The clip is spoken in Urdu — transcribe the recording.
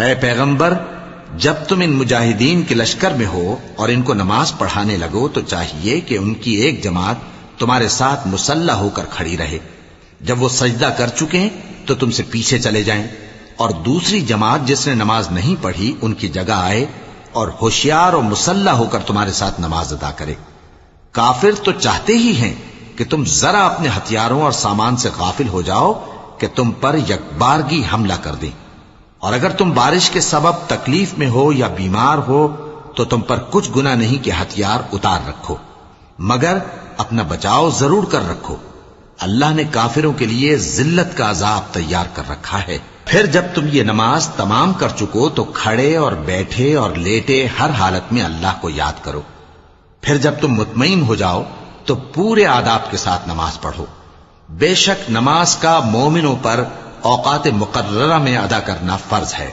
اے پیغمبر، جب تم ان مجاہدین کے لشکر میں ہو اور ان کو نماز پڑھانے لگو تو چاہیے کہ ان کی ایک جماعت تمہارے ساتھ مسلح ہو کر کھڑی رہے، جب وہ سجدہ کر چکیں تو تم سے پیچھے چلے جائیں، اور دوسری جماعت جس نے نماز نہیں پڑھی ان کی جگہ آئے اور ہوشیار اور مسلح ہو کر تمہارے ساتھ نماز ادا کرے۔ کافر تو چاہتے ہی ہیں کہ تم ذرا اپنے ہتھیاروں اور سامان سے غافل ہو جاؤ کہ تم پر یکبارگی حملہ کر دیں، اور اگر تم بارش کے سبب تکلیف میں ہو یا بیمار ہو تو تم پر کچھ گناہ نہیں کہ ہتھیار اتار رکھو، مگر اپنا بچاؤ ضرور کر رکھو۔ اللہ نے کافروں کے لیے ذلت کا عذاب تیار کر رکھا ہے۔ پھر جب تم یہ نماز تمام کر چکو تو کھڑے اور بیٹھے اور لیٹے ہر حالت میں اللہ کو یاد کرو۔ پھر جب تم مطمئن ہو جاؤ تو پورے آداب کے ساتھ نماز پڑھو۔ بے شک نماز کا مومنوں پر اوقات مقررہ میں ادا کرنا فرض ہے۔